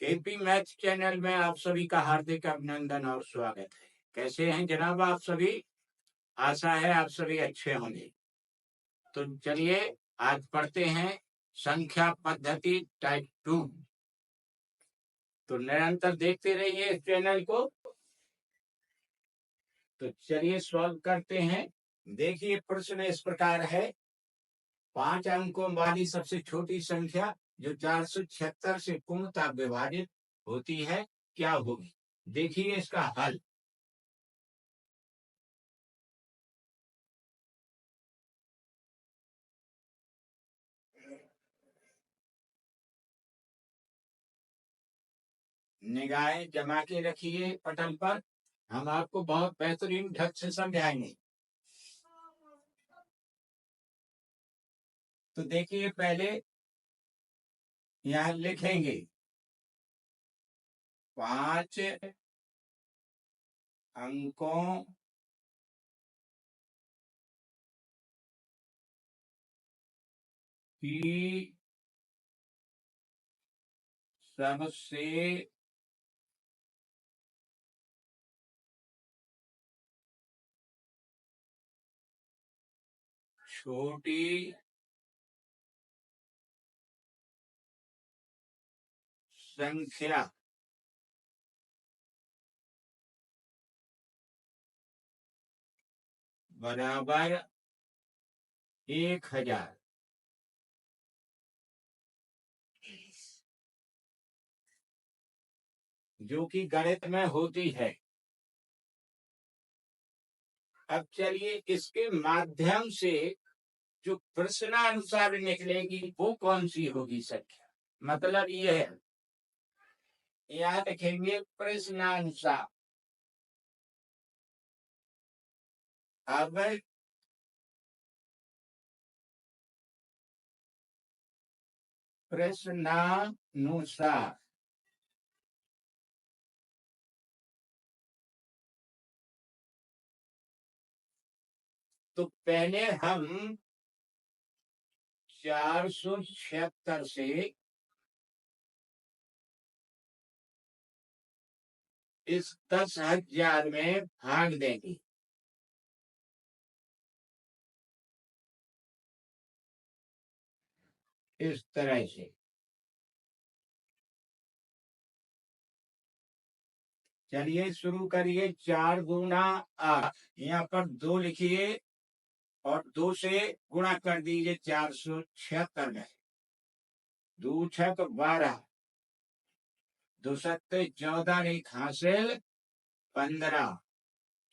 KP math channel में आप सभी का हार्दिक अभिनंदन और स्वागत है। कैसे हैं जनाब आप सभी? आशा है आप सभी अच्छे होंगे। तो चलिए आज पढ़ते हैं संख्या पद्धति टाइप 2। तो निरंतर देखते रहिए इस चैनल को। तो चलिए सॉल्व करते हैं। देखिए प्रश्न इस प्रकार है, 5 अंकों वाली सबसे छोटी संख्या जो 476 से पूर्णतः विभाजित होती है क्या होगी? देखिए इसका हल। निगाहें जमा के रखिए पटल पर, हम आपको बहुत बेहतरीन ढंग से समझाएंगे। तो देखिए पहले यहाँ लिखेंगे 5 अंकों की सबसे छोटी संख्या बराबर 1000, जो कि गणित में होती है। अब चलिए इसके माध्यम से जो प्रश्नानुसार निकलेगी वो कौन सी होगी संख्या, मतलब ये है, यहाँ लिखेंगे प्रश्नानुसार। अब प्रश्नानुसार तो पहले हम 476 से इस 10,000 में भाग देंगे। इस तरह से चलिए शुरू करिए। 4 गुना 8, यहाँ पर 2 लिखिए और 2 से गुणा कर दीजिए 476 में। 2 छक 12, 2 सत्ते 14, एक हासिल 15,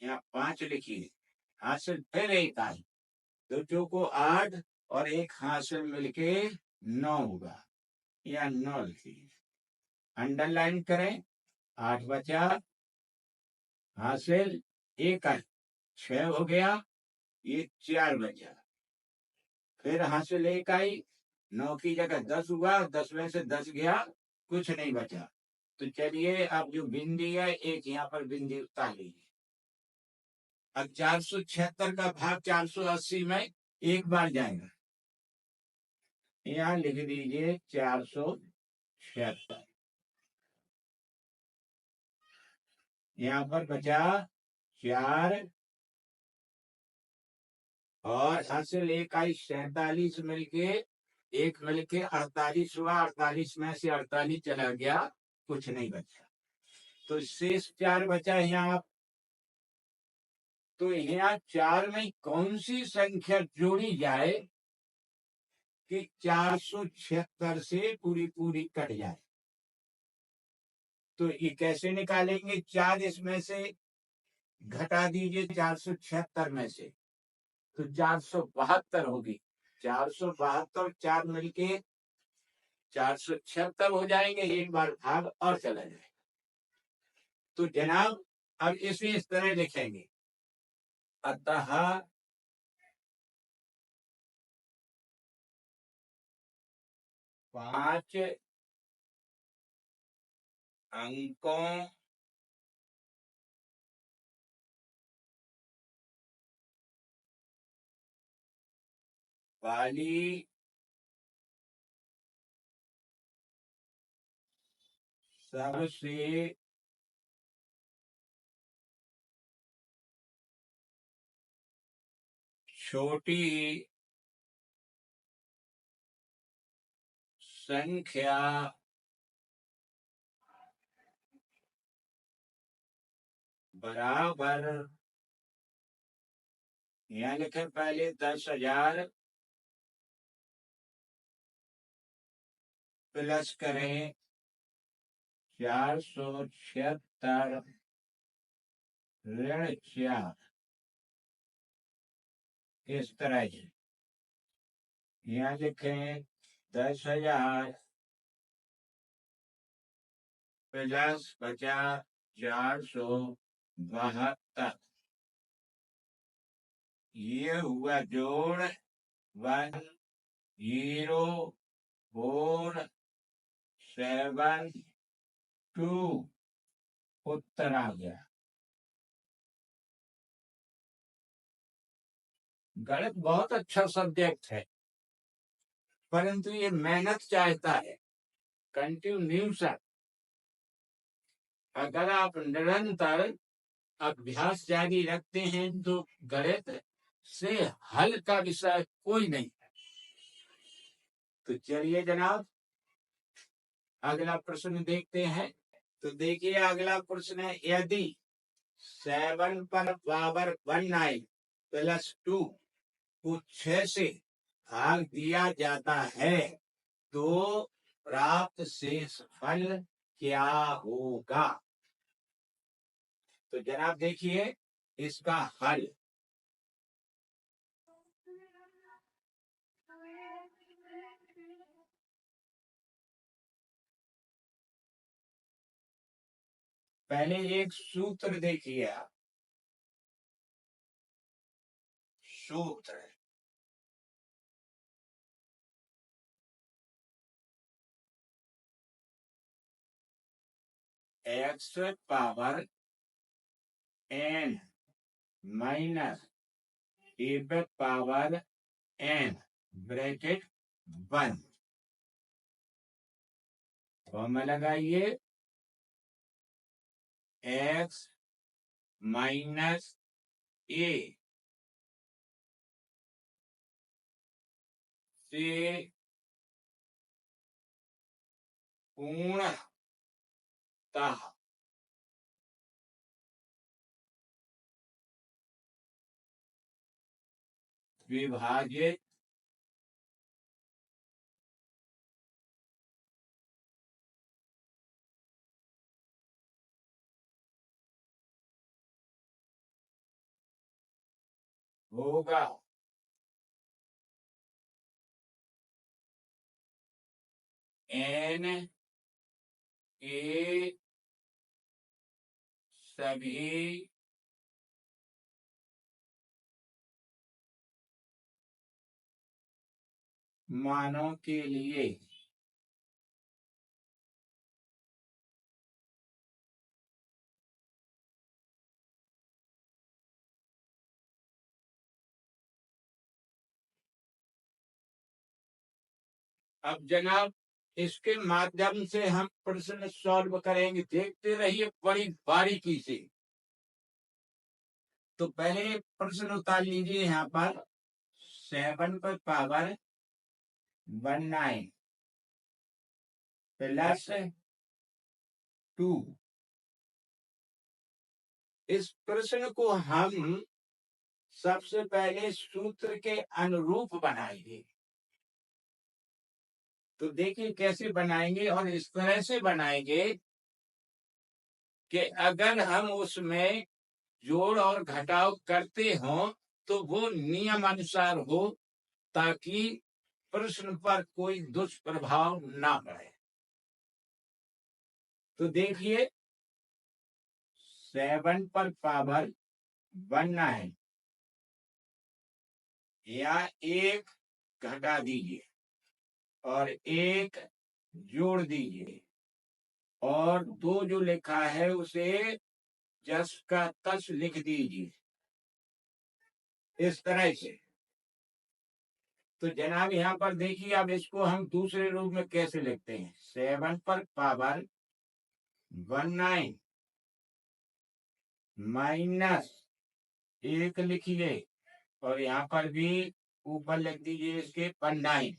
यहाँ 5 लिखिए, हासिल फिर एक आई, 2 चौको 8 और एक हासिल मिलके 9 होगा, या 9 लिखिए, अंडरलाइन करें। 8 बचा, हासिल एक आई, 6 हो गया, ये 4 बचा, फिर हासिल एक आई, 9 की जगह 10 हुआ, 10 में से 10 गया, कुछ नहीं बचा। तो चलिए अब जो बिंदी है एक यहाँ पर बिंदी उतार लीजिए। अब 476 का भाग 480 में एक बार जाएगा, यहाँ लिख दीजिए 476, यहाँ पर बचा 4 और हासिल एक आई, 47 मिलके एक मिलके 48 हुआ, 48 में से 48 चला गया, कुछ नहीं बचा, तो शेष 4 बचा यहाँ। तो यहाँ 4 में कौन सी संख्या जोड़ी जाए कि 476 से पूरी पूरी कट जाए? तो ये कैसे निकालेंगे? 4 इसमें से घटा दीजिए 476 में से, तो 472 होगी। 472 4 मिलके 476 हो जाएंगे, एक बार भाग और चला जाएगा। तो जनाब अब इसे इस तरह लिखेंगे, अतः 5 अंकों वाली सबसे छोटी संख्या बराबर, यहाँ लिखे पहले 10,000 प्लस करें 476 ऋण 4, इस तरह से यहाँ लिखें 10,000 प्लस 50 472, ये हुआ जोड़ 10,472, उत्तर आ गया। गणित बहुत अच्छा सब्जेक्ट है, परंतु ये मेहनत चाहता है, कंटिन्यूशन। अगर आप निरंतर अभ्यास जारी रखते हैं तो गणित से हल का विषय कोई नहीं है। तो चलिए जनाब, अगला प्रश्न देखते हैं। तो देखिए अगला प्रश्न है, यदि 7 पर पावर 19 प्लस 2 को 6 से भाग दिया जाता है तो प्राप्त शेष फल क्या होगा? तो जनाब देखिए इसका हल। पहले एक सूत्र देखिए आप, सूत्र x power n minus a power n bracket 1, formula लगाइए x माइनस a से पूर्णतः विभाजित होगा। n के सभी मानों के लिए अब जनाब इसके माध्यम से हम प्रश्न सॉल्व करेंगे, देखते रहिए बड़ी बारीकी से। तो पहले प्रश्न उतार लीजिए यहाँ पर, 7 पर पावर 19 प्लस 2, इस प्रश्न को हम सबसे पहले सूत्र के अनुरूप बनाएंगे। तो देखिए कैसे बनाएंगे, और इस तरह से बनाएंगे कि अगर हम उसमें जोड़ और घटाव करते हो तो वो नियम अनुसार हो, ताकि प्रश्न पर कोई दुष्प्रभाव ना पड़े। तो देखिए 7 पर पावर 19 या 1 घटा दीजिए और 1 जोड़ दीजिए, और 2 जो लिखा है उसे जस का तस लिख दीजिए, इस तरह से। तो जनाब यहाँ पर देखिए, अब इसको हम दूसरे रूप में कैसे लिखते हैं। 7 पर पावर 19 माइनस 1 लिखिए और यहाँ पर भी ऊपर लिख दीजिए इसके 19,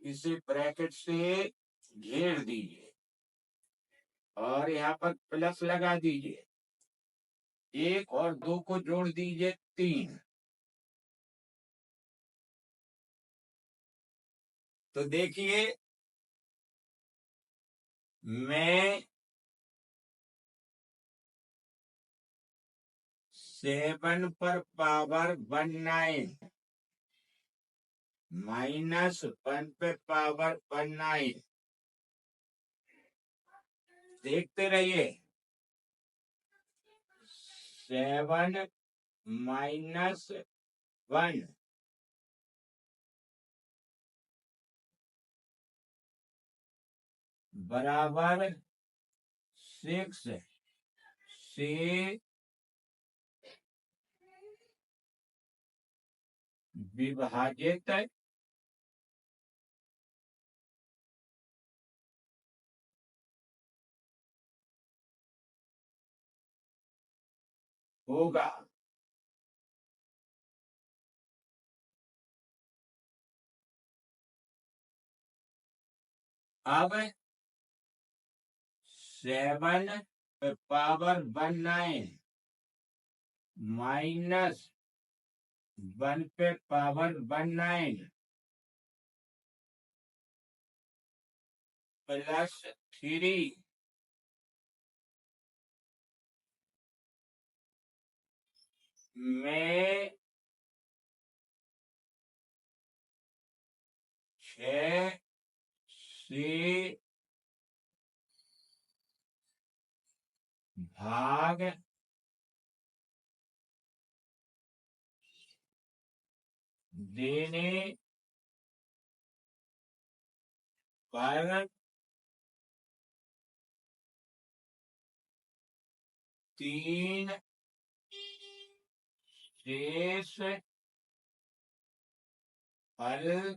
इसे ब्रैकेट से घेर दीजिए और यहाँ पर प्लस लगा दीजिए, 1 और 2 को जोड़ दीजिए 3। तो देखिए मैं 7 पर पावर 19 माइनस 1 पे पावर 19, देखते रहिए। 7 माइनस 1 बराबर 6 से विभाजित होगा। अब 7 पे पावर 19 माइनस 1 पे पावर 19 प्लस 3 में 6 से भाग देने पर 3 शेष फल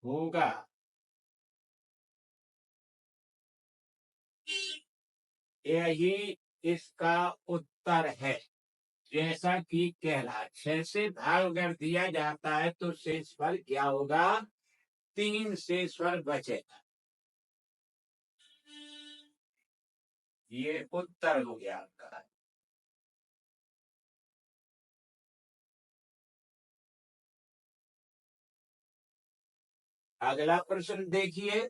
होगा। यही इसका उत्तर है, जैसा कि कहला। 6 से भाग अगर दिया जाता है तो शेषफल क्या होगा? 3 शेषफल बचेगा। ये उत्तर हो गया आपका। अगला प्रश्न देखिए,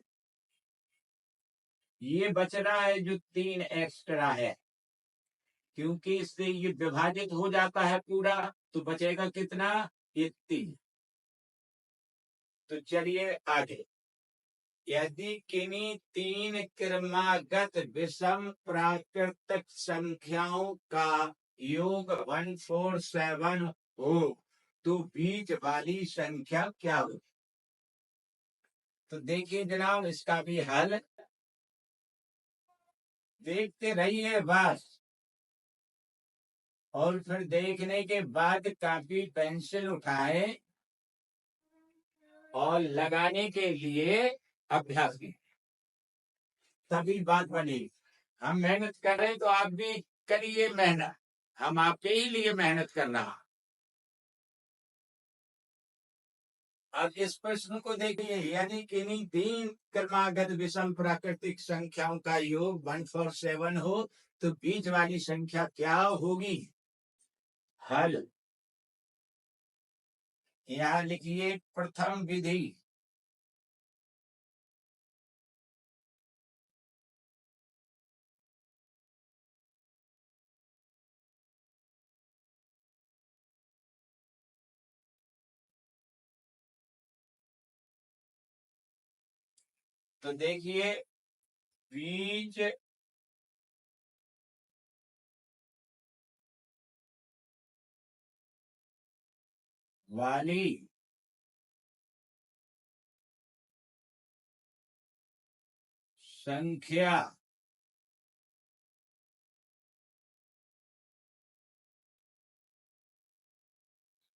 ये बच रहा है जो 3 एक्स्ट्रा है, क्योंकि इससे ये विभाजित हो जाता है पूरा, तो बचेगा कितना? ये 3। तो चलिए आगे। यदि किन्हीं 3 क्रमागत विषम प्राकृतिक संख्याओं का योग 147 हो तो बीच वाली संख्या क्या हो? तो देखिए जनाब, इसका भी हल देखते रहिए बस, और फिर देखने के बाद कापी पेंसिल उठाए और लगाने के लिए अभ्यास की, तभी बात बनेगी। हम मेहनत कर रहे हैं तो आप भी करिए मेहनत, हम आपके ही लिए मेहनत कर रहा। अब इस प्रश्न को देखिए, यदि किन्हीं 3 क्रमागत विषम प्राकृतिक संख्याओं का योग 147 हो तो बीच वाली संख्या क्या होगी? हल यहाँ लिखिए, प्रथम विधि। तो देखिए, बीज वाली संख्या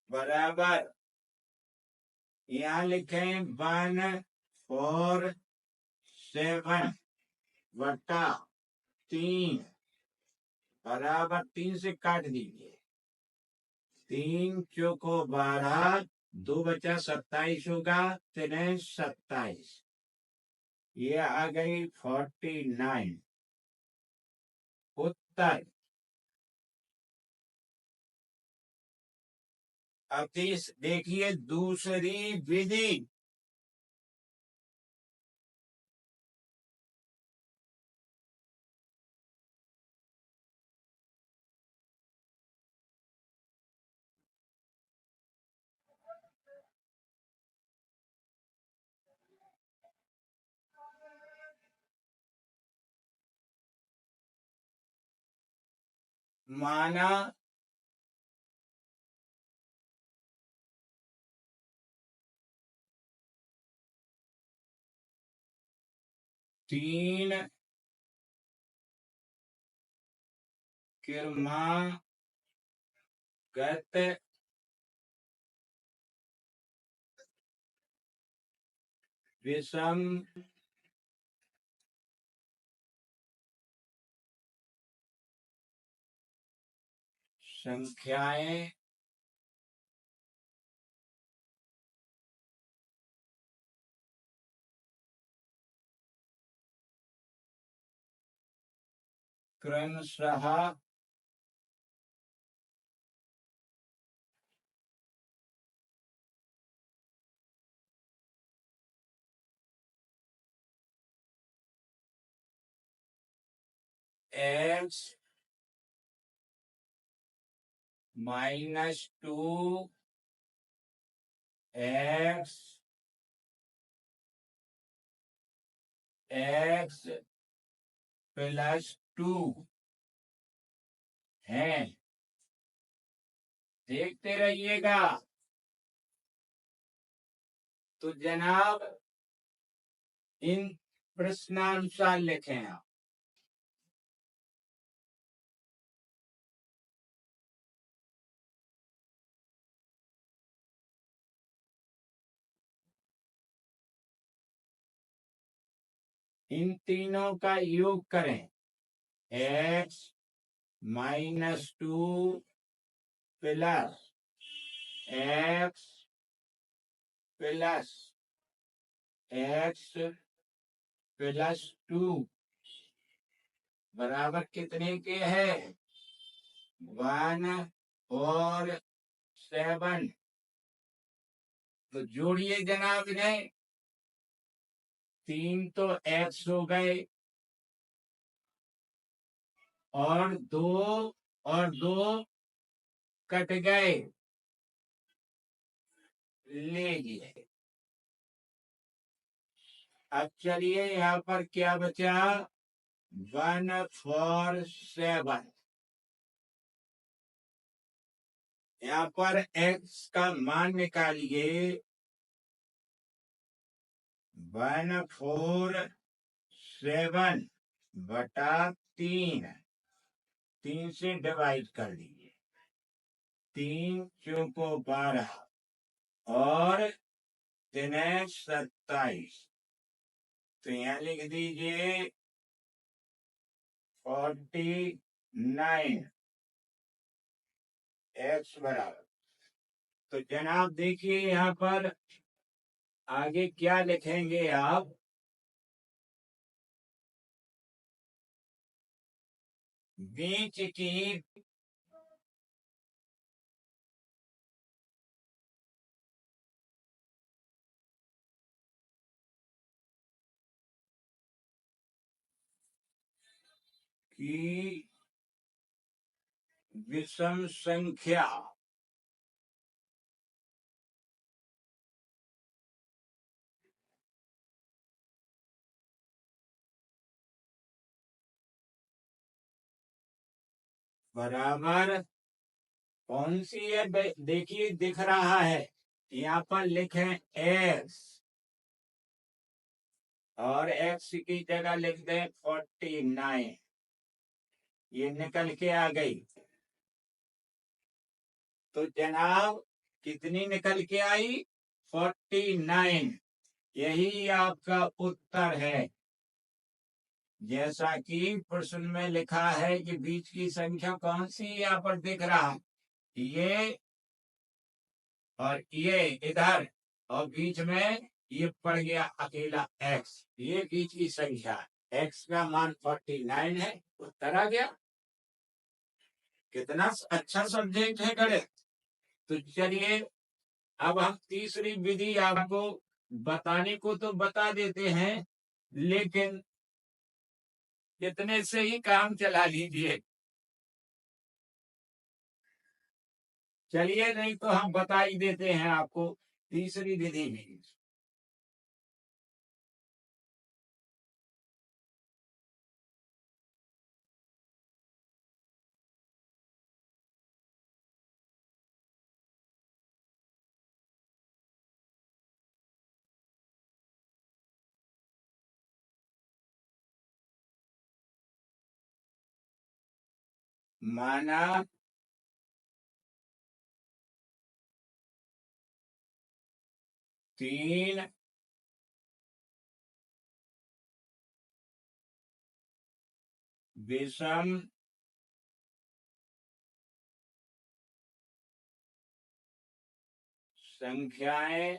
बराबर यहाँ लिखें 147 बटा 3 बराबर 3 से काट दीजिए। 3 चौको 12, 2 बचा 27 होगा, 3 27, ये आ गई 49 उत्तर। अब देखिए दूसरी विधि। माना 3 क्रमागत विषम संख्याएं क्रमशः x -2 x x +2 है। देखते रहिएगा। तो जनाब इन प्रश्नानुसार लिखें आप। इन तीनों का योग करें। x -2 plus x plus x +2 बराबर कितने के है? 1 और 7। तो जोड़िए जनाब ने। 3 तो x हो गए और 2 कट गए। लीजिए अब चलिए यहाँ पर क्या बचा? 147। यहाँ पर x का मान निकालिए। 147 बटा 3 से डिवाइड कर दीजिए। 3 चौको 12 और 3 27। तो यहाँ लिख दीजिए 49 x बराबर। तो जनाब देखिए यहाँ पर आगे क्या लिखेंगे आप? बीच की विषम संख्या बराबर कौन सी है? देखिए दिख रहा है। यहाँ पर लिखें x और x की जगह लिख दें 49। ये निकल के आ गई। तो जनाब कितनी निकल के आई? 49। यही आपका उत्तर है। जैसा कि प्रश्न में लिखा है कि बीच की संख्या कौन सी यहाँ पर दिख रहा है, ये और ये इधर, और बीच में ये पड़ गया अकेला x, ये बीच की संख्या। x का मान 49 है, उत्तर आ गया। कितना अच्छा सब्जेक्ट है गणित। तो चलिए अब हम तीसरी विधि आपको बताने को तो बता देते हैं, लेकिन इतने से ही काम चला लीजिए। चलिए, नहीं तो हम बता ही देते हैं आपको तीसरी विधि भी। माना तीन विषम संख्याएं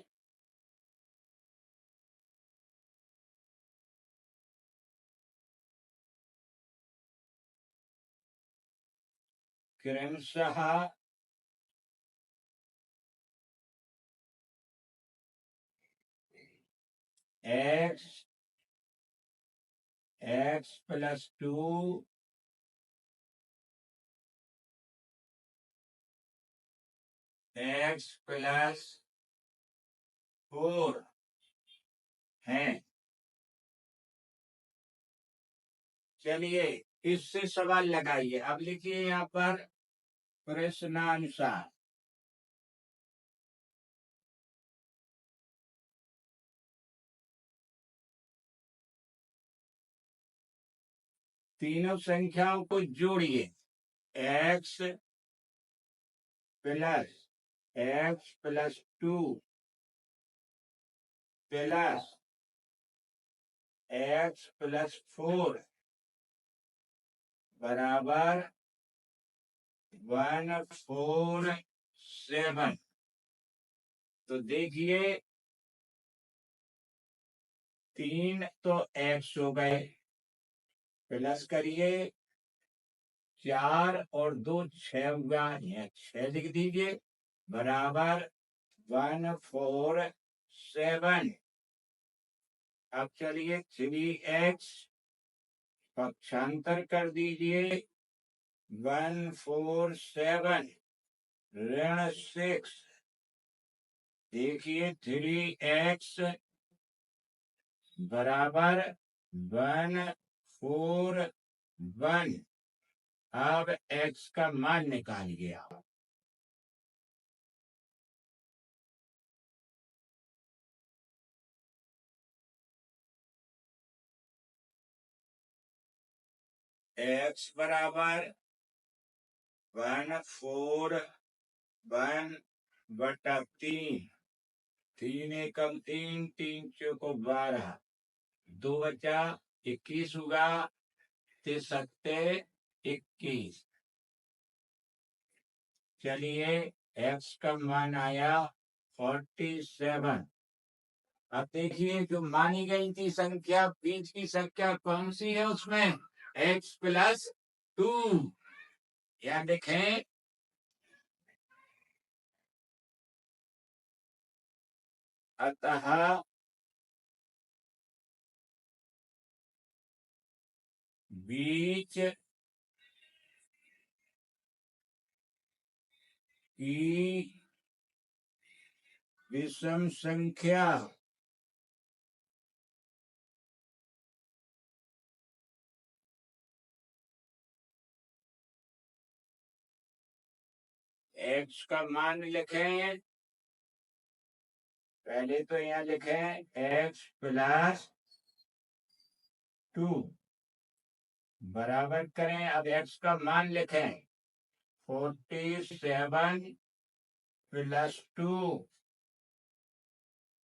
क्रमशः x +2 x +4 हैं। चलिए इससे सवाल लगाइए। अब लिखिए यहाँ पर प्रश्नानुसार। तीनों संख्याओं को जोड़िए। x +2 x +4 बराबर 147। तो देखिए 3 तो x हो गए, प्लस करिए 4 और 2 6 हुआ, यहाँ 6 लिख दीजिए, बराबर 147। अब चलिए 3x पक्षांतर कर दीजिए, 147 ऋण 6। देखिए 3x बराबर 141। अब x का मान निकालिए आप। x बराबर 141/3। 3 एकम 3, 3 चौको 12, 2 बचा 21 होगा, 21। चलिए x का मान आया 47। अब देखिए जो मानी गई थी संख्या, बीच की संख्या कौन सी है उसमें, x +2। या देखें अतः बीच की विषम संख्या x का मान लिखें। पहले तो यहाँ लिखें x +2 बराबर करें। अब x का मान लिखें 47 +2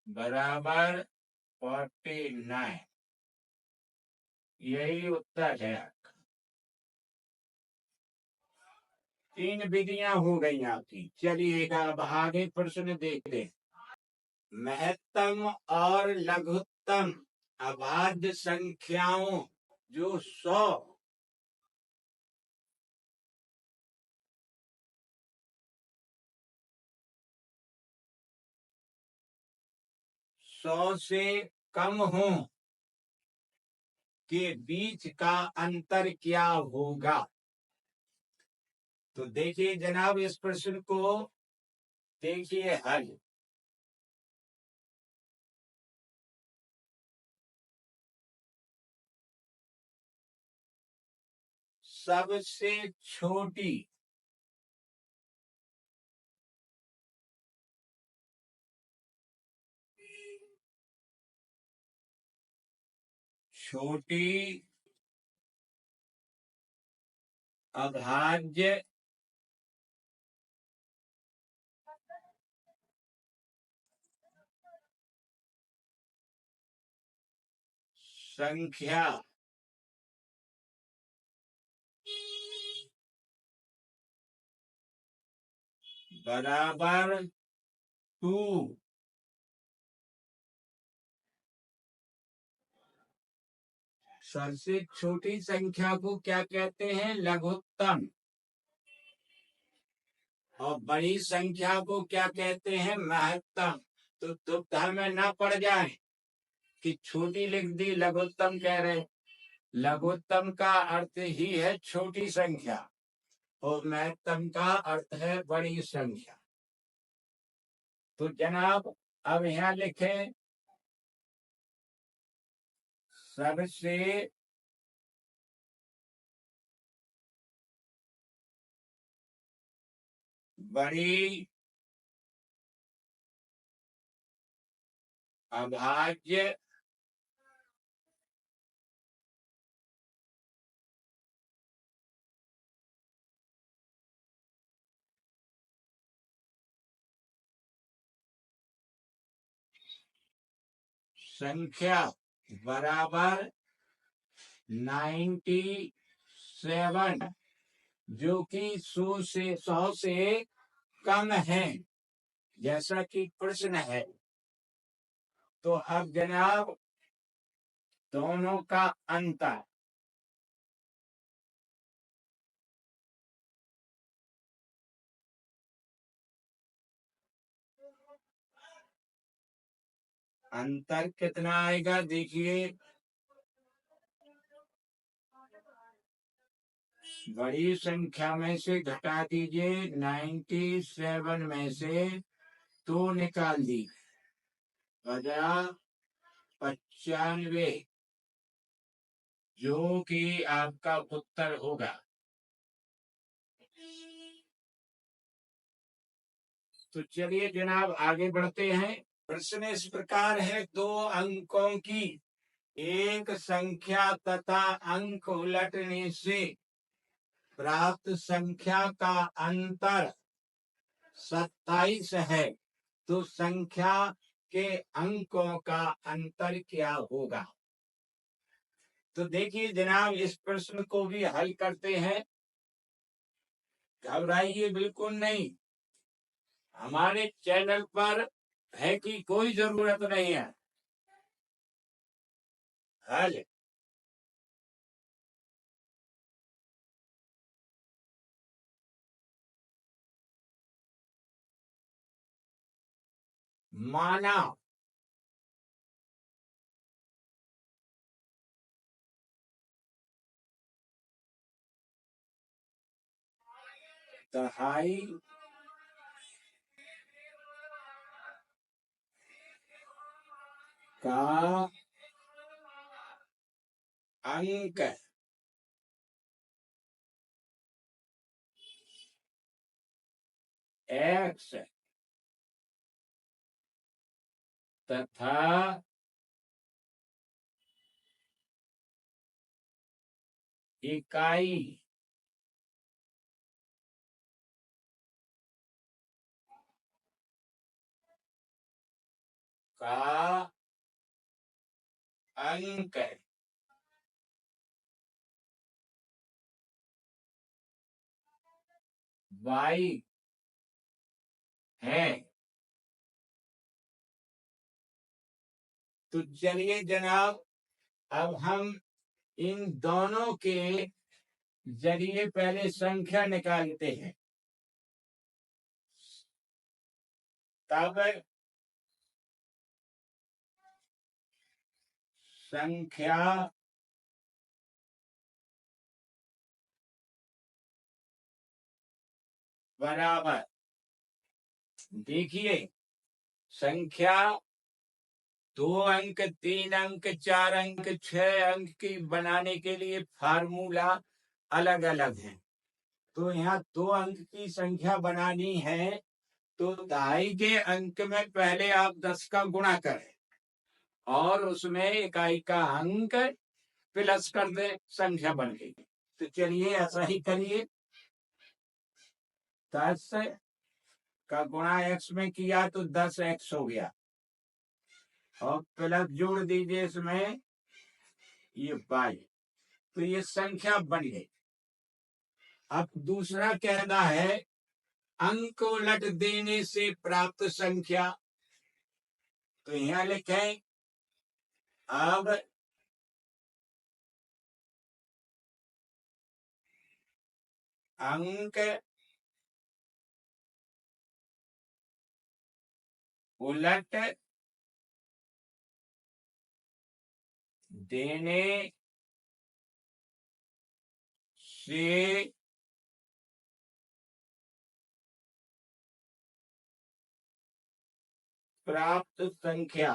बराबर 49। यही उत्तर है। 3 विधियां हो गई आपकी। चलिए अब आगे प्रश्न देखते हैं। महत्तम और लघुत्तम अभाज्य संख्याओं जो 100 से कम हो के बीच का अंतर क्या होगा? तो देखिए जनाब, इस प्रश्न को देखिए हल। सबसे छोटी अभाज्य संख्या बराबर 2। सबसे छोटी संख्या को क्या कहते हैं? लघुत्तम। और बड़ी संख्या को क्या कहते हैं? महत्तम। तो दुविधा में ना पड़ जाए कि छोटी लिख दी, लघुत्तम कह रहे। लघुत्तम का अर्थ ही है छोटी संख्या और महत्तम का अर्थ है बड़ी संख्या। तो जनाब अब यहाँ लिखें सबसे बड़ी अभाज्य संख्या बराबर 97, जो कि 100 से कम है, जैसा कि प्रश्न है। तो अब जनाब दोनों का अंतर कितना आएगा? देखिए बड़ी संख्या में से घटा दीजिए, 97 में से 2 निकाल दी, बचा 95, जो कि आपका उत्तर होगा। तो चलिए जनाब आगे बढ़ते हैं। प्रश्न इस प्रकार है, 2 अंकों की एक संख्या तथा अंक उलटने से प्राप्त संख्या का अंतर 27 है, तो संख्या के अंकों का अंतर क्या होगा? तो देखिए जनाब इस प्रश्न को भी हल करते हैं। घबराइए बिल्कुल नहीं, हमारे चैनल पर है कि कोई जरूरत नहीं है। हल माना दहाई का अंक x तथा इकाई का अंक y है। तो चलिए जनाब, अब हम इन दोनों के जरिए पहले संख्या निकालते हैं। तब संख्या बराबर, देखिए संख्या 2 अंक, 3 अंक, 4 अंक, 6 अंक की बनाने के लिए फार्मूला अलग अलग है। तो यहाँ 2 अंक की संख्या बनानी है तो दहाई के अंक में पहले आप 10 का गुणा करें और उसमें इकाई का अंक प्लस कर दे, संख्या बन गई। तो चलिए ऐसा ही करिए। 10 का गुणा x में किया तो 10x हो गया और प्लस जोड़ दीजिए इसमें ये y, तो ये संख्या बन गई। अब दूसरा कहना है अंक उलट देने से प्राप्त संख्या। तो यहां लिखें अब अंक उलट देने से प्राप्त संख्या।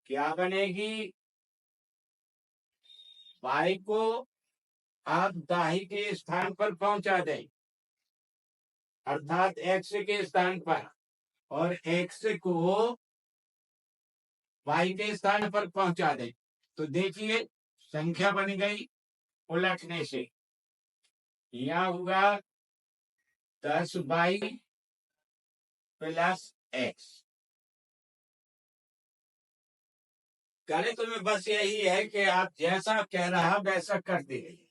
क्या बनेगी? y को आप दाही के स्थान पर पहुंचा दें, अर्थात x के स्थान पर, और x को y के स्थान पर पहुंचा दें। तो देखिए संख्या बन गई उलटने से। यहां होगा 10y प्लस x। गणित में बस यही है कि आप जैसा कह रहा वैसा कर दे।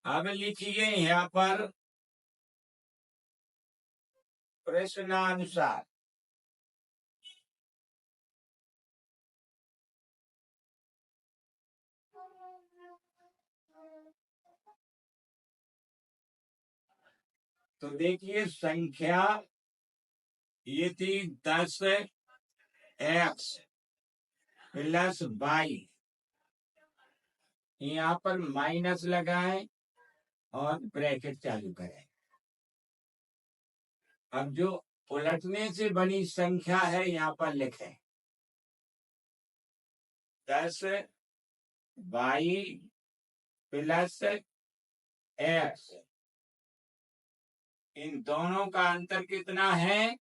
अब लिखिए यहाँ पर प्रश्नानुसार। तो देखिए संख्या ये थी 10x प्लस y, यहाँ पर माइनस लगाएं और ब्रैकेट चालू करें। अब जो उलटने से बनी संख्या है यहाँ पर लिखें 10y प्लस x। इन दोनों का अंतर कितना है?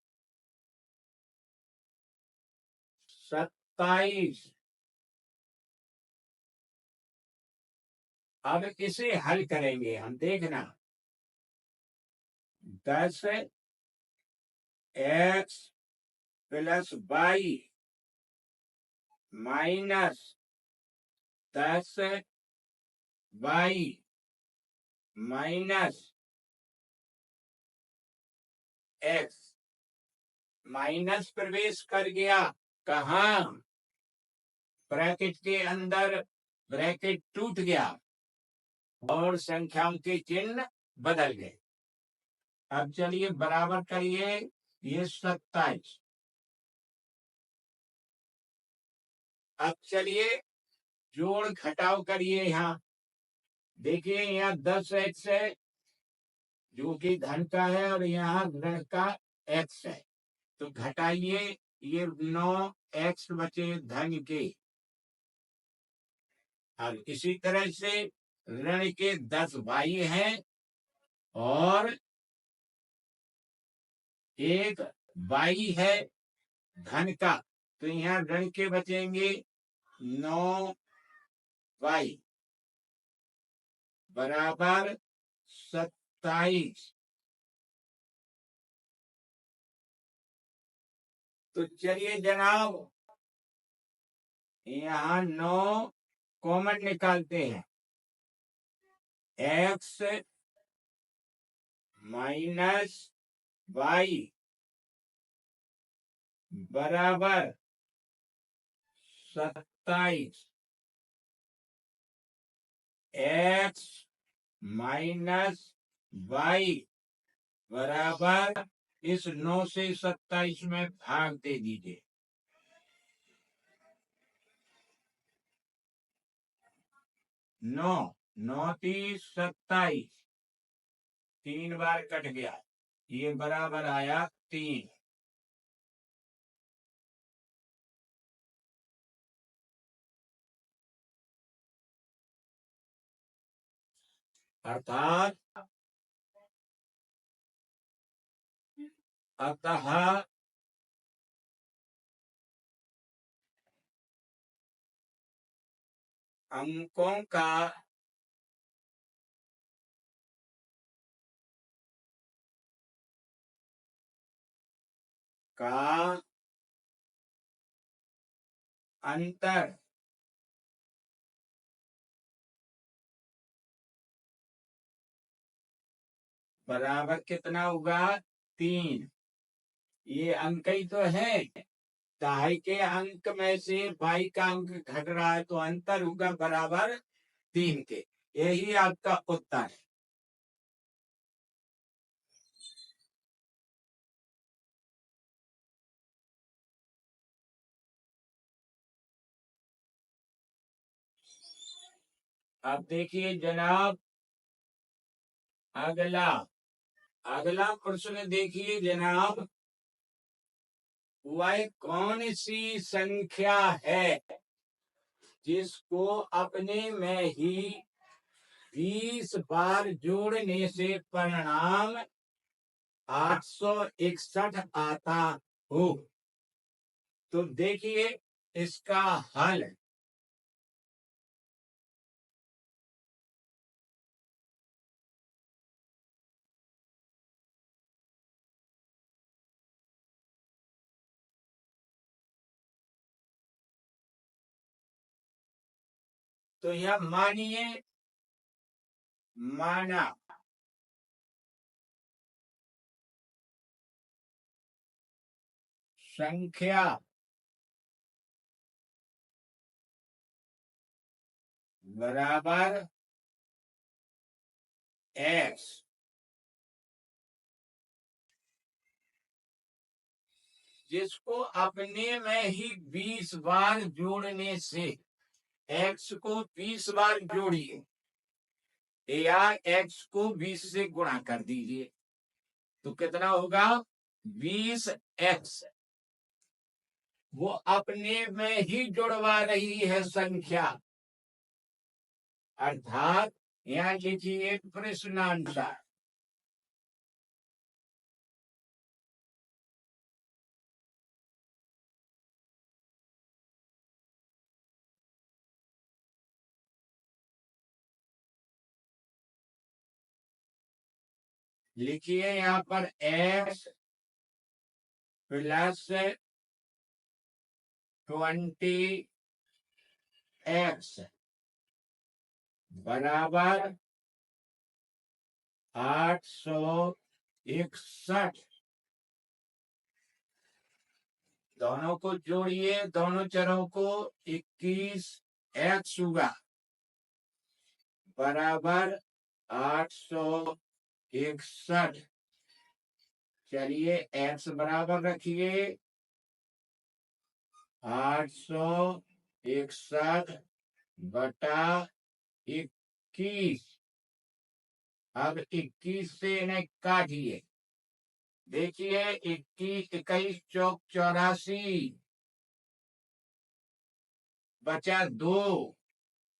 27। अब इसे हल करेंगे हम, देखना 10x plus y minus 10y minus x। Minus प्रवेश कर गया कहा? ब्रैकेट के अंदर, ब्रैकेट टूट गया और संख्याओं के चिन्ह बदल गए। अब चलिए बराबर करिए ये 27। अब चलिए जोड़ घटाव करिए। यहाँ देखिए यहाँ 10x है जो कि धन का है और यहाँ ऋण का x है, तो घटाइए, ये 9x बचे धन के। अब इसी तरह से ऋण के 10y हैं और एक y है धन का, तो यहाँ ऋण के बचेंगे 9y बराबर 27। तो चलिए जनाब यहाँ 9 कॉमन निकालते हैं। x माइनस वाई बराबर 27। x माइनस वाई बराबर इस 9 से 27 में भाग दे दीजिए। 9 9 30 27, 3 बार कट गया, ये बराबर आया 3। अर्थात अतः अंकों का अंतर बराबर कितना होगा 3। ये अंक ही तो है, दाई के अंक में से बाई का अंक घट रहा है, तो अंतर होगा बराबर 3 के। यही आपका उत्तर है। अब देखिए जनाब अगला अगला प्रश्न देखिए जनाब, वह कौन सी संख्या है जिसको अपने में ही 20 बार जोड़ने से परिणाम 861 आता हो। तो देखिए इसका हल। तो यह मानिए, माना संख्या बराबर x, जिसको अपने में ही 20 बार जोड़ने से, x को 20 बार जोड़िए या x को 20 से गुणा कर दीजिए, तो कितना होगा 20x। वो अपने में ही जुड़वा रही है संख्या, अर्थात यहाँ लिखिए प्रश्नानुसार लिखिए यहाँ पर x प्लस 20x बराबर 861। दोनों को जोड़िए, दोनों चरों को, 21x होगा बराबर 861। चलिए x बराबर रखिए 861 बटा 21। अब 21 से इन्हें काटिए, देखिए 21 21 चौक 84, बचा 2,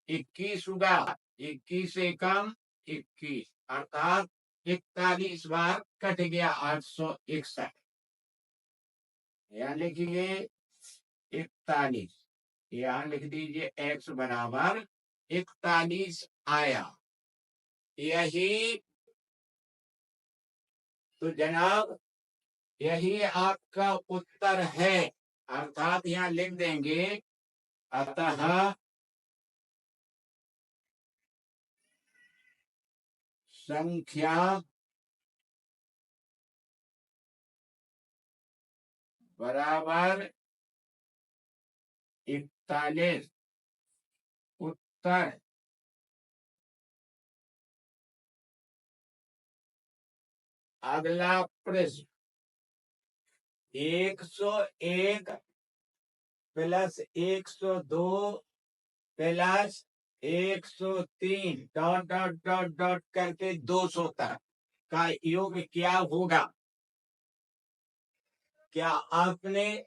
21 होगा, 21 से कम 21, अर्थात 41 बार कट गया 861। यहाँ लिखिए 41, यहाँ लिख दीजिए x बराबर 41 आया। यही तो जनाब, यही आपका उत्तर है। अर्थात यहाँ लिख देंगे अतः संख्या बराबर 41। उत्तर अगला प्रश्न 101 plus 102 plus 103 dot dot dot dot करके 200 तक का योग क्या होगा? क्या आपने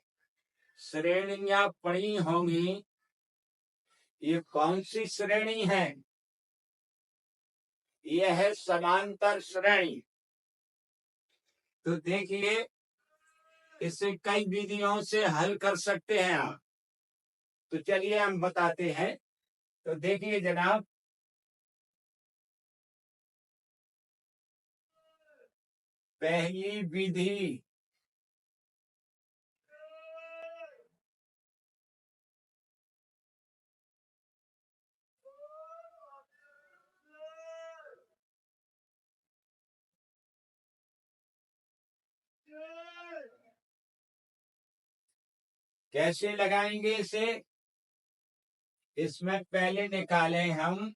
श्रेणियां पढ़ी होंगी? ये कौन सी श्रेणी है? यह है समांतर श्रेणी। तो देखिए, इसे कई विधियों से हल कर सकते हैं आप। तो चलिए हम बताते हैं। तो देखिए जनाब, पहली विधि कैसे लगाएंगे इसे? इसमें पहले निकालें हम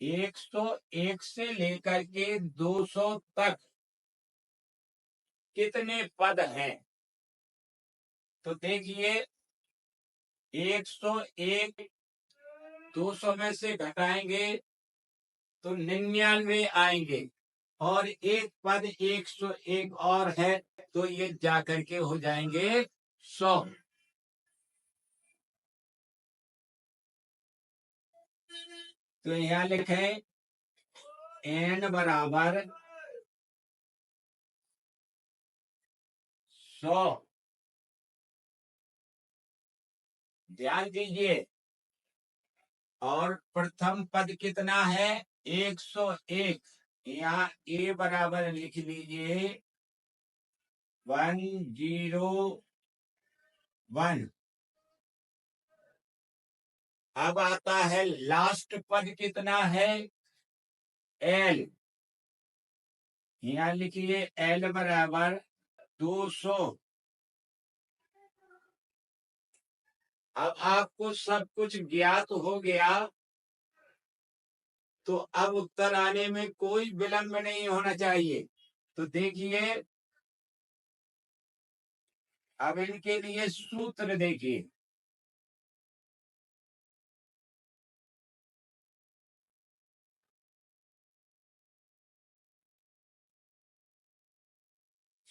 101 से लेकर के 200 तक कितने पद हैं। तो देखिए 101 200 में से घटाएंगे तो 99 आएंगे, और एक पद 101 और है, तो ये जाकर के हो जाएंगे 100। तो यहाँ लिखें n बराबर 100। ध्यान दीजिए, और प्रथम पद कितना है? 101। यहाँ a बराबर लिख लीजिए 101। अब आता है लास्ट पद कितना है? l। यहाँ लिखिए l बराबर 200। अब आपको सब कुछ ज्ञात हो गया, तो अब उत्तर आने में कोई विलंब नहीं होना चाहिए। तो देखिए, अब इनके लिए सूत्र देखिए।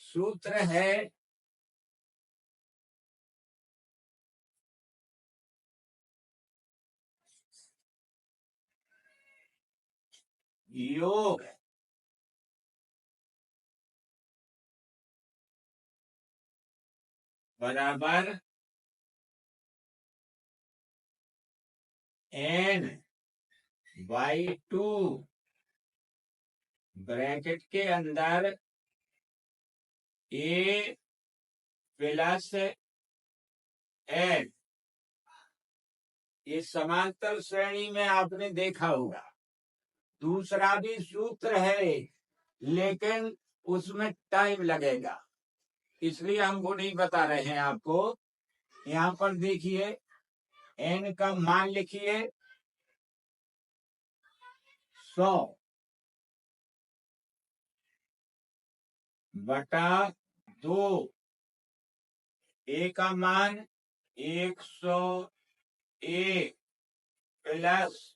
सूत्र है योग बराबर n/2 ब्रैकेट के अंदर a प्लस n। ये समांतर श्रेणी में आपने देखा होगा। दूसरा भी सूत्र है, लेकिन उसमें टाइम लगेगा, इसलिए हम वो नहीं बता रहे हैं आपको। यहाँ पर देखिए n का मान लिखिए 100 बटा 2। a का मान 101 प्लस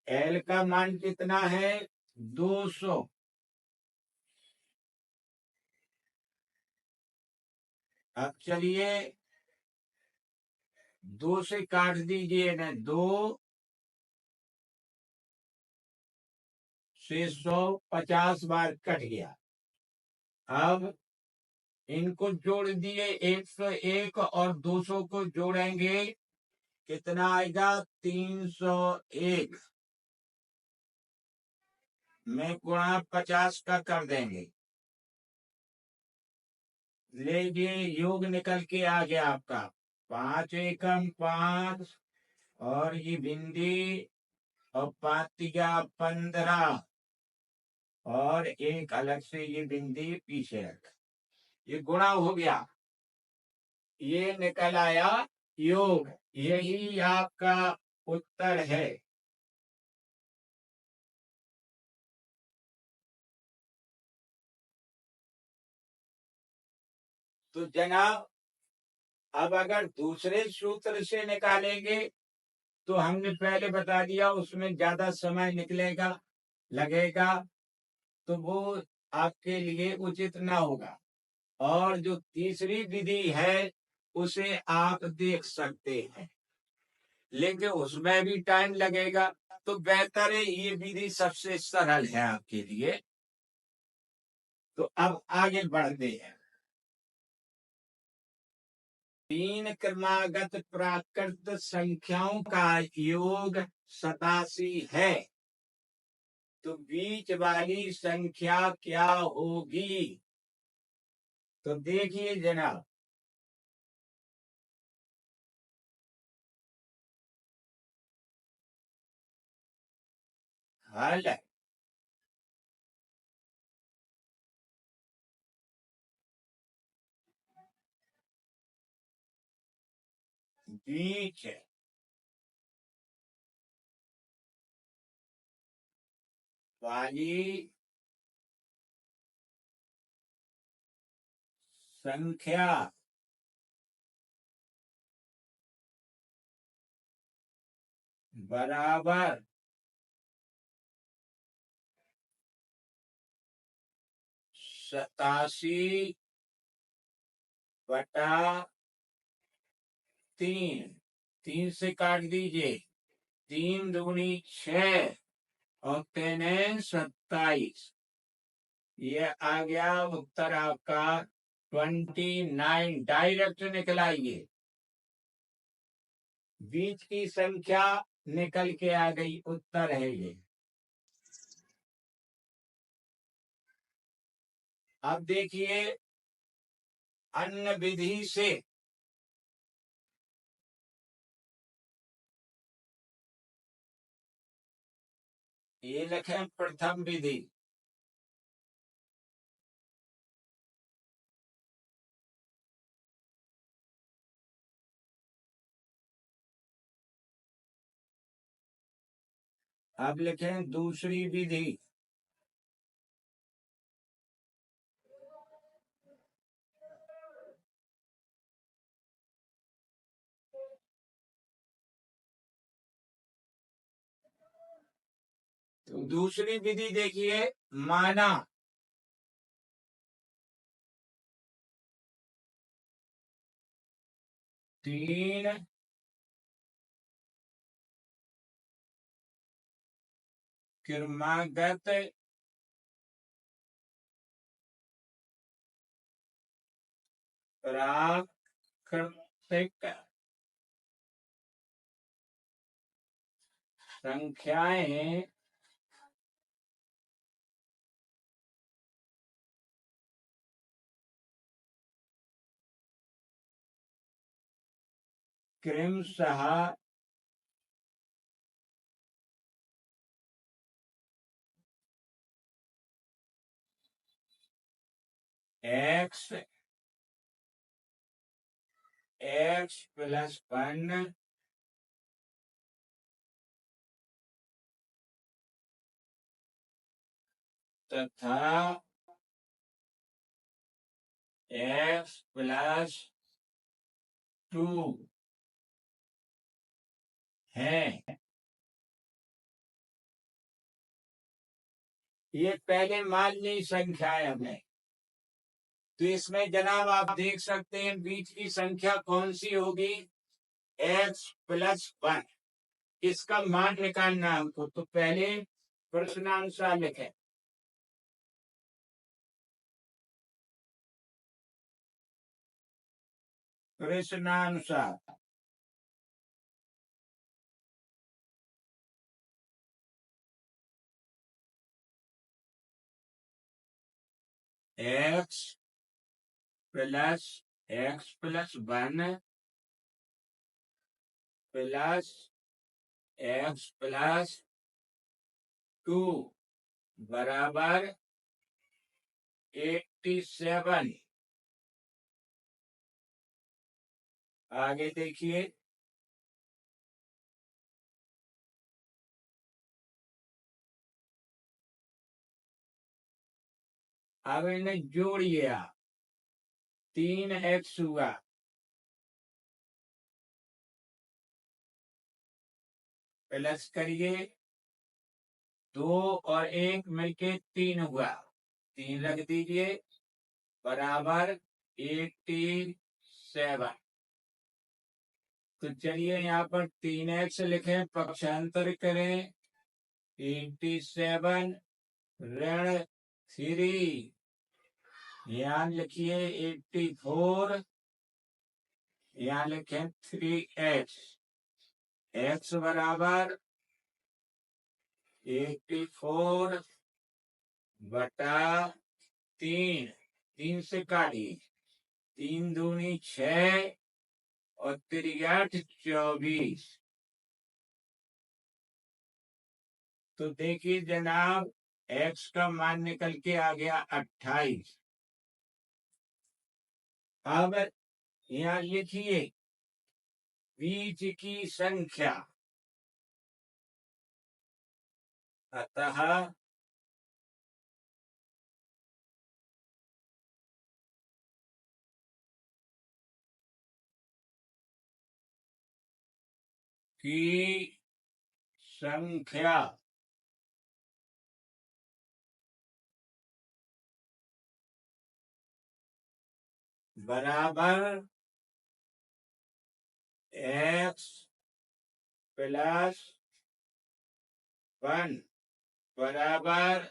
l का मान कितना है? 200। अब चलिए 2 से काट दीजिए ना, 2 से 100 50 बार कट गया। अब इनको जोड़ दिए 101 और 200 को जोड़ेंगे, कितना आएगा? 301 में गुणा 50 का कर देंगे। लीजिए योग निकल के आ गया आपका 5 एकम 5 और ये भिंडी और 5 15 और एक अलग से ये बिंदी पीछे रख, ये गुणा हो गया, ये निकल आया योग। यही आपका उत्तर है। तो जनाब अब अगर दूसरे सूत्र से निकालेंगे तो हमने पहले बता दिया उसमें ज्यादा समय निकलेगा लगेगा, तो वो आपके लिए उचित ना होगा। और जो तीसरी विधि है उसे आप देख सकते हैं, लेकिन उसमें भी टाइम लगेगा, तो बेहतर है ये विधि सबसे सरल है आपके लिए। तो अब आगे बढ़ते हैं। 3 क्रमागत प्राकृत संख्याओं का योग 87 है, तो बीच वाली संख्या क्या होगी? तो देखिए जनाब, हल है। बीच वाली संख्या बराबर 87 बटा 3, 3 से काट दीजिए, 3 दूनी 6 और 3 27, ये आ गया उत्तर आपका 29। डायरेक्ट निकलाइए, बीच की संख्या निकल के आ गई, उत्तर है ये। अब देखिए अन्य विधि से ये लिखें प्रथम विधि। अब लिखें दूसरी विधि। तो दूसरी विधि देखिए, माना तीन क्रमागत प्राकृतिक संख्याएं क्रमशः x x+1 तथा x+2 है। ये पहले मान ली संख्या है हमें, तो इसमें जनाब आप देख सकते हैं बीच की संख्या कौन सी होगी? x+1। इसका मान निकालना है हमको, तो पहले प्रश्नानुसार लिखें। प्रश्नानुसार x plus x+1 plus x+2 बराबर 87। आगे देखिए, अब इन्हें जोड़िए आप, 3x हुआ प्लस करिए 2 और 1 मिलके 3 हुआ, 3 रख दीजिए बराबर 87। तो चलिए यहाँ पर 3x लिखें, पक्षांतर करें, 87 ऋण 3, यहाँ लिखिए 84, यहाँ लिखें 3x, x बराबर 84 बटा 3, 3 से काटिए, 3 दूनी 6 और 3 24। तो देखिए जनाब, x का मान निकल के आ गया 28। अब यहाँ लिखिए बीज की संख्या, अतः की संख्या बराबर x+1 बराबर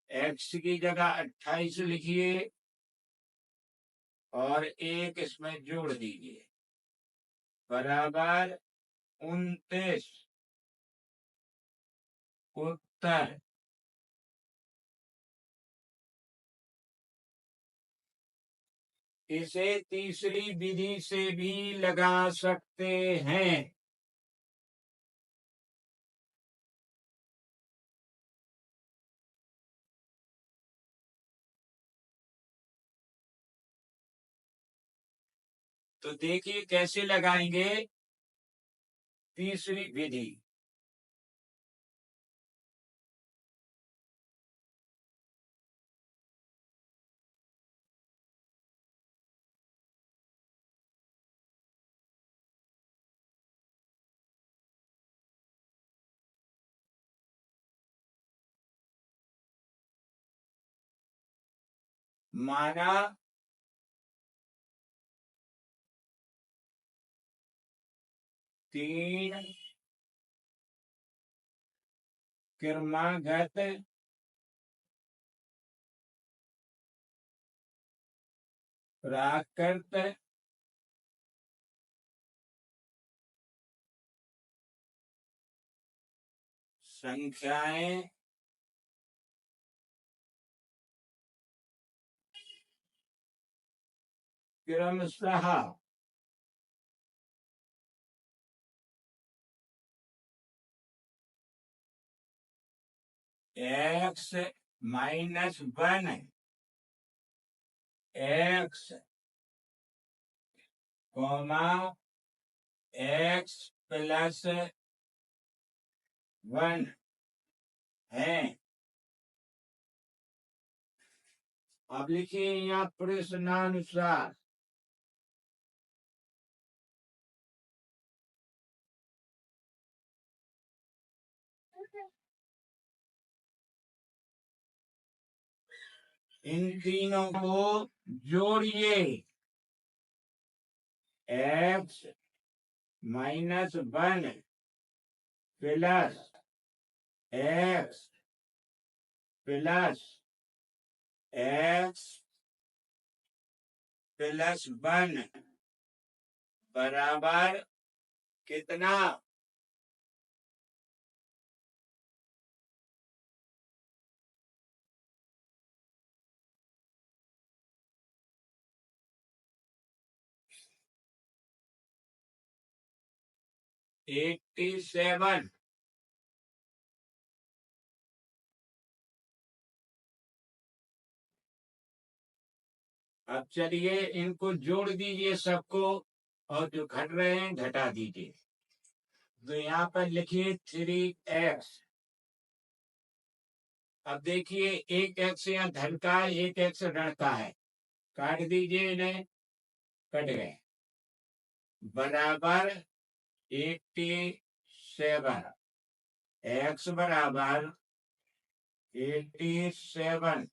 x की जगह 28 लिखिए और 1 इसमें जोड़ दीजिए बराबर 29। उत्तर इसे तीसरी विधि से भी लगा सकते हैं। तो देखिए कैसे लगाएंगे तीसरी विधि। माना तीन क्रमागत प्राकृत संख्याएं क्रमशः x-1 x x+1 है। अब लिखिए यहाँ प्रश्नानुसार इन तीनों को जोड़िए, x-1 प्लस x+1 बराबर कितना? Eighty seven. अब चलिए इनको जोड़ दीजिए सबको, और जो घट रहे हैं घटा दीजिए। तो यहाँ पर लिखिए 3x। अब देखिए एक एक्स यहाँ धन का है, एक एक्स ऋण का है, काट दीजिए इन्हें, कट गए। बराबर 87। एक्स बराबर 87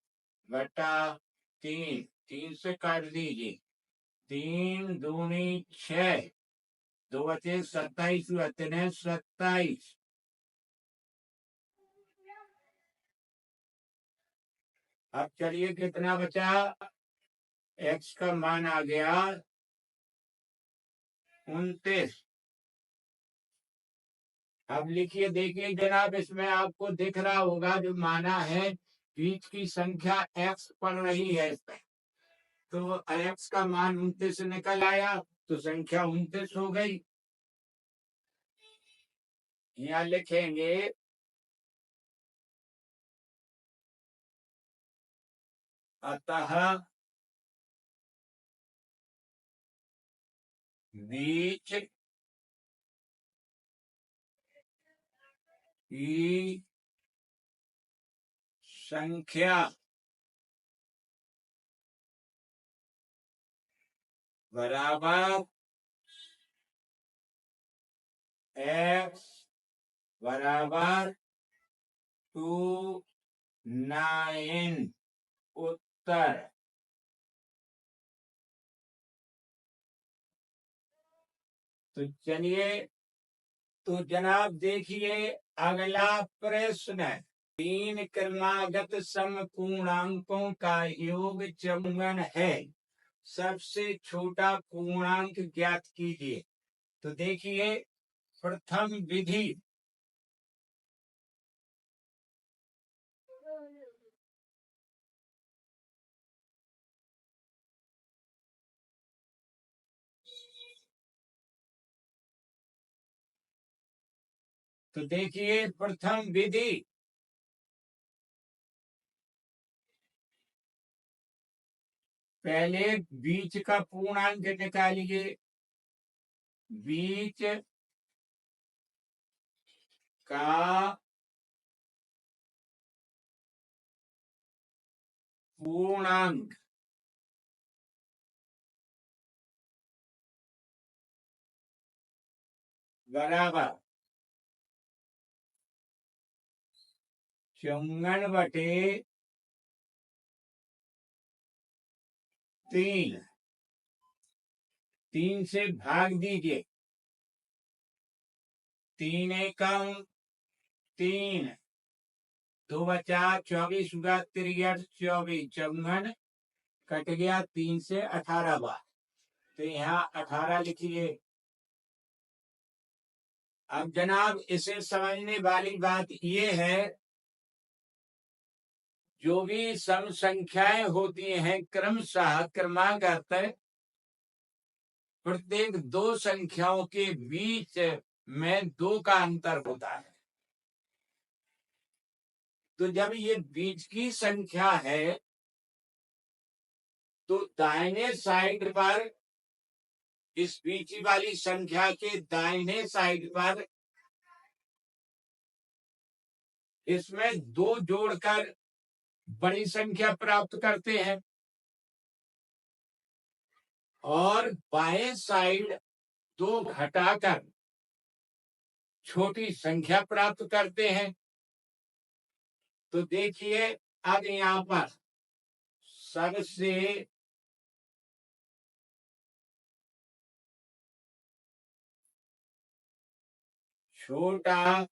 बटा 3, 3 से काट दीजिए, 3 दूनी 6, 2 बचे 27, 27। अब चलिए कितना बचा? एक्स का मान आ गया 29। अब लिखिए, देखिए जनाब, इसमें आपको दिख रहा होगा जो माना है बीच की संख्या एक्स पड़ रही है इस पे, तो एक्स का मान 29 निकल आया, तो संख्या 29 हो गई। यहाँ लिखेंगे अतः बीच की संख्या बराबर एक्स बराबर 29। उत्तर। तो चलिए, तो जनाब देखिए अगला प्रश्न। 3 क्रमागत समपूर्णांकों का योग 54 है, सबसे छोटा पूर्णांक ज्ञात कीजिए। तो देखिए प्रथम विधि, तो देखिए प्रथम विधि, पहले बीच का पूर्णांक निकालिए। बीच का पूर्णांक बराबर 54/3। 3 से भाग दीजिए, 3 एकम 3, 2 बचा 24 हुआ 63, 24 54 कट गया, 3 से 18 बार, तो यहाँ 18 लिखिए। अब जनाब इसे समझने वाली बात यह है, जो भी सम संख्याएं होती हैं क्रमशः क्रमागत प्रत्येक दो संख्याओं के बीच में 2 का अंतर होता है। तो जब ये बीच की संख्या है तो दाहिने साइड पर, इस बीच वाली संख्या के दाहिने साइड पर इसमें 2 जोड़कर बड़ी संख्या प्राप्त करते हैं, और बाएं साइड 2 घटाकर छोटी संख्या प्राप्त करते हैं। तो देखिए अब यहाँ पर सबसे छोटा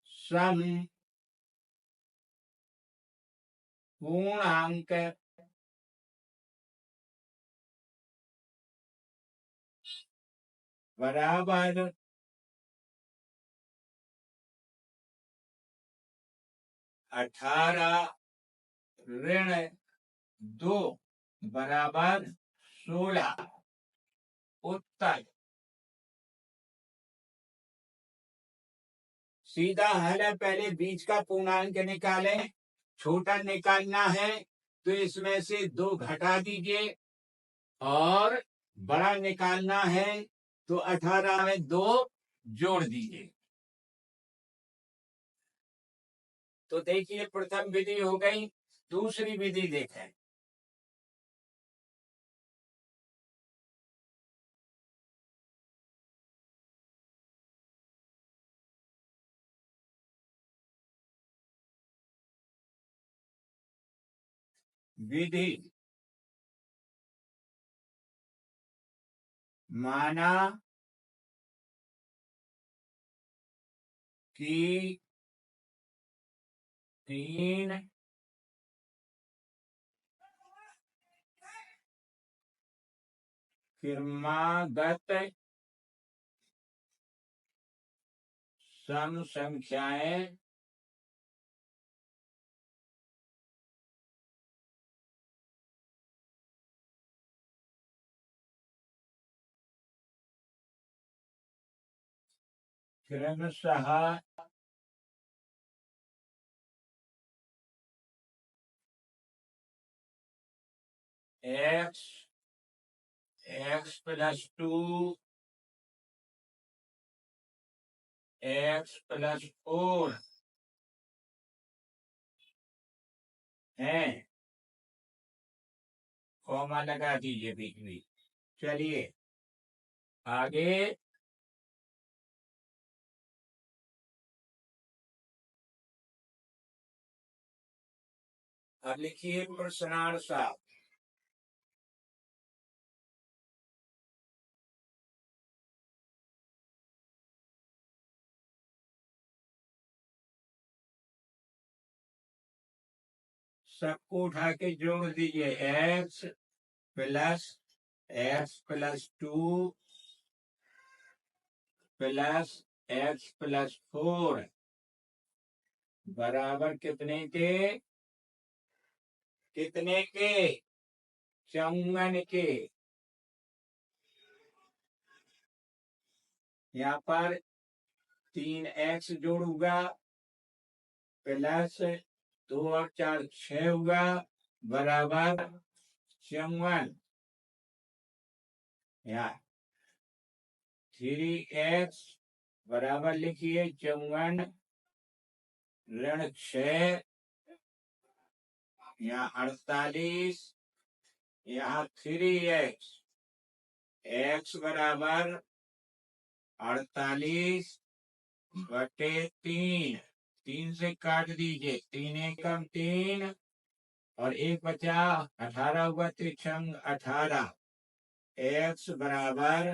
सम पूर्णांक बराबर 18 ऋण 2 बराबर 16। उत्तर सीधा हल है। पहले बीच का पूर्णांक निकालें। छोटा निकालना है तो इसमें से 2 घटा दीजिए, और बड़ा निकालना है तो 18 में 2 जोड़ दीजिए। तो देखिए, प्रथम विधि हो गई। दूसरी विधि देखें। विधि माना कि 3 क्रमागत सम संख्याएं क्रमशः x x plus 2 x plus 4 है। कॉमा लगा दीजिए बीच में। चलिए आगे। अब लिखिए प्रश्नार्थ साहब। सबको उठा के जोड़ दीजिए। x plus 2 plus x plus 4 बराबर कितने के? 54 के। यहाँ पर 3x जोड़ूंगा, प्लस 2 और 4 6 होगा, बराबर 54। यहाँ 3x बराबर लिखिए 54 ऋण 6, यहाँ 48, यहाँ 3x, x बराबर 48 बटे 3। 3 से काट दीजिए। 3 एकम 3 और 1 बचा 18 हुआ, त्रिछंग 18। x बराबर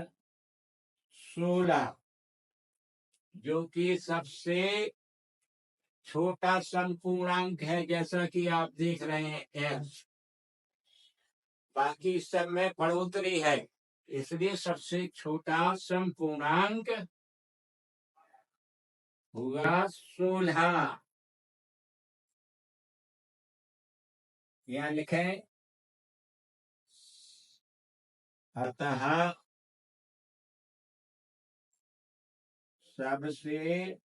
16, जो कि सबसे छोटा समपूर्णांक है, जैसा कि आप देख रहे हैं x। बाकी सब में बढ़ोतरी है, इसलिए सबसे छोटा समपूर्णांक होगा 16। यहाँ लिखें, अतः सबसे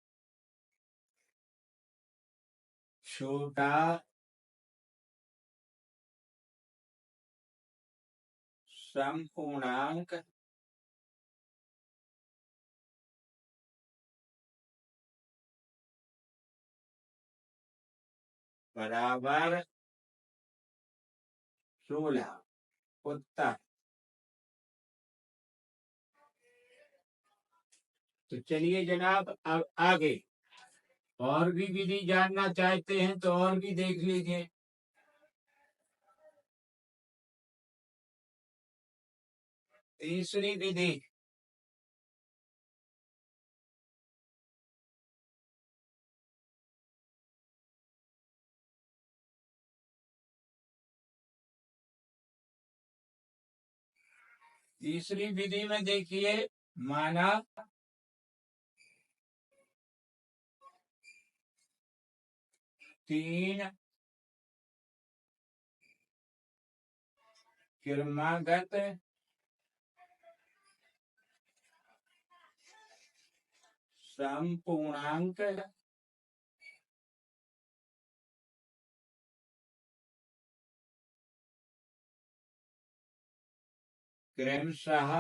छोटा समपूर्णांक बराबर 16। उत्तर। तो चलिए जनाब, अब आगे और भी विधि जानना चाहते हैं तो और भी देख लीजिए। तीसरी विधि में देखिए, माना 3 क्रमागत समपूर्णांक क्रमशः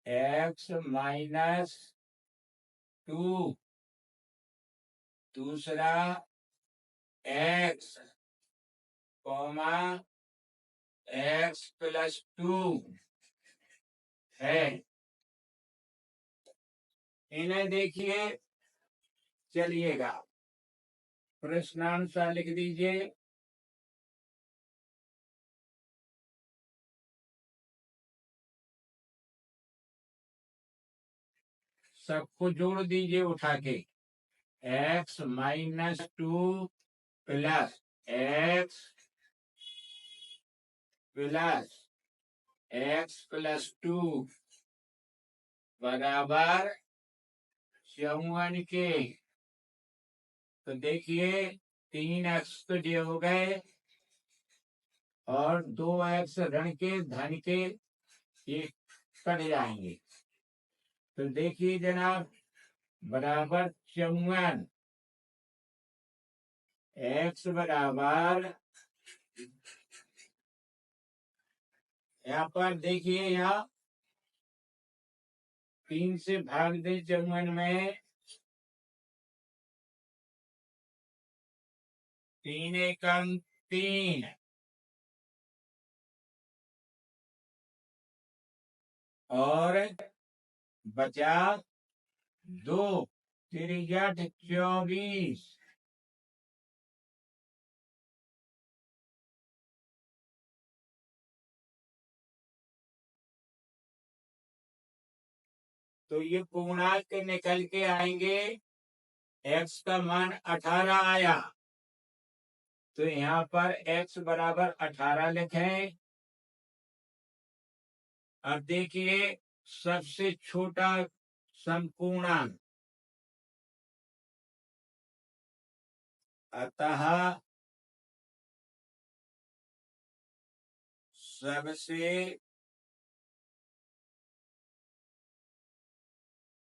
x-2 दूसरा x x+2 है। इन्हें देखिए, चलिएगा प्रश्नांश लिख दीजिए। सबको जोड़ दीजिए उठा के। x-2 plus x plus x+2 बराबर 54 के। तो देखिए 3x तो ये हो गए और 2x ऋण के धन के ये कट जाएंगे। तो देखिए जनाब बराबर 54, x बराबर, यहाँ पर देखिए, यहाँ 3 से भाग दे 54 में, 3 एकम 3 और बचा 2 3 24। तो ये पूर्णांक निकल के आएंगे। x का मान 18 आया, तो यहाँ पर x बराबर 18 लिखें। अब देखिए सबसे छोटा समपूर्णांक, अतः सबसे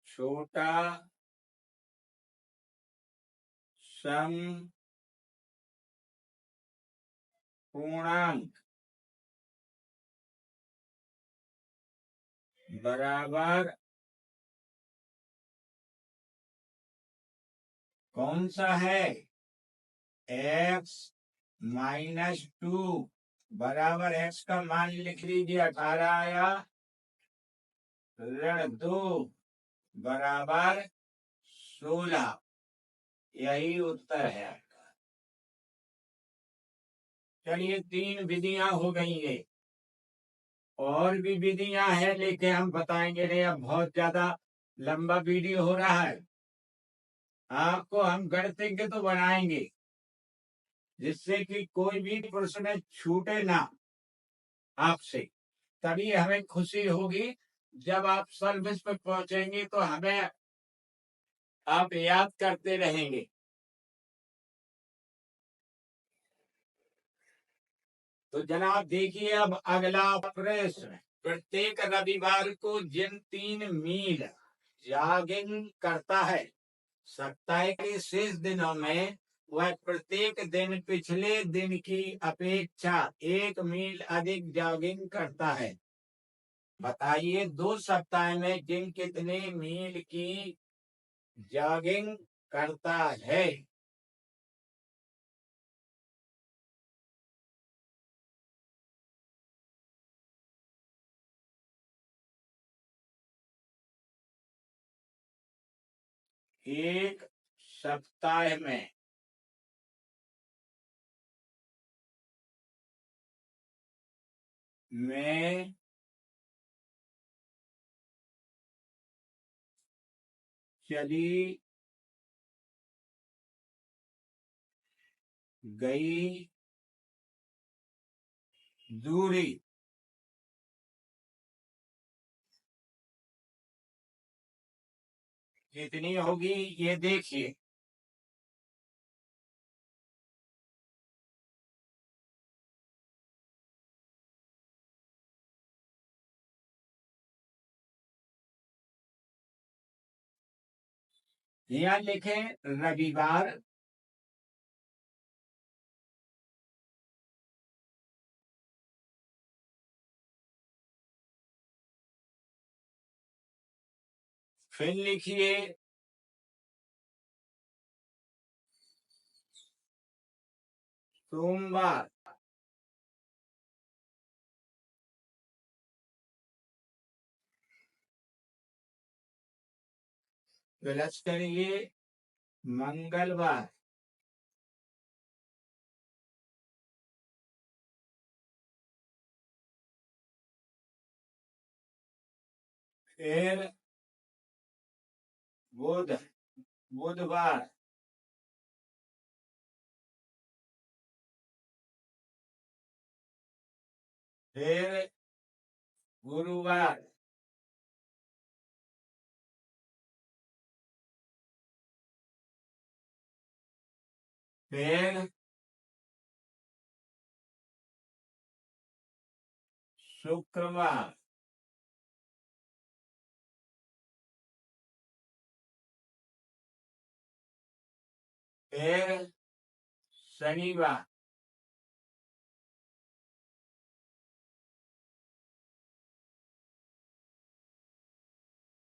छोटा समपूर्णांक बराबर कौन सा है? x-2 बराबर x का मान लिख लीजिए 18 आया, ऋण 2 बराबर 16। यही उत्तर है आपका। चलिए 3 विधियां हो गई है, और भी विधियां हैं लेकिन हम बताएंगे नहीं, अब बहुत ज्यादा लंबा वीडियो हो रहा है। आपको हम गणितज्ञ तो बनाएंगे जिससे कि कोई भी प्रश्न छूटे ना आपसे। तभी हमें खुशी होगी जब आप सर्विस पे पहुंचेंगे तो हमें आप याद करते रहेंगे। तो जनाब देखिए अब अगला प्रश्न। प्रत्येक रविवार को जिन 3 मील जॉगिंग करता है, सप्ताह के शेष दिनों में वह प्रत्येक दिन पिछले दिन की अपेक्षा 1 मील अधिक जॉगिंग करता है। बताइए 2 सप्ताह में जिन कितने मील की जॉगिंग करता है। एक सप्ताह में चली गई दूरी कितनी होगी ये देखिए। यहाँ लिखें रविवार, फिर लिखिए सोमवार, प्लस करिए मंगलवार, फिर बुधवार, फिर गुरुवार, फिर शुक्रवार, फिर शनिवार।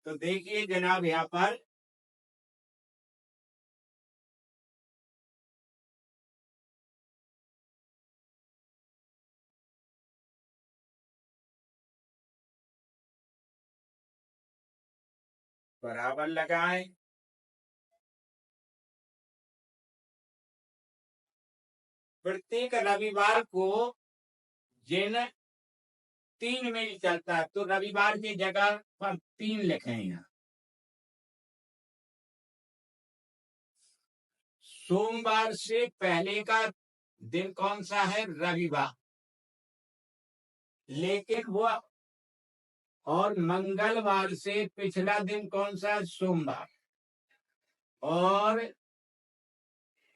तो देखिए जनाब यहाँ पर बराबर लगाएं, प्रत्येक रविवार को जिन 3 में चलता है तो रविवार की जगह पर 3 लिखें यहाँ। सोमवार से पहले का दिन कौन सा है? रविवार। लेकिन वो और मंगलवार से पिछला दिन कौन सा है? सोमवार। और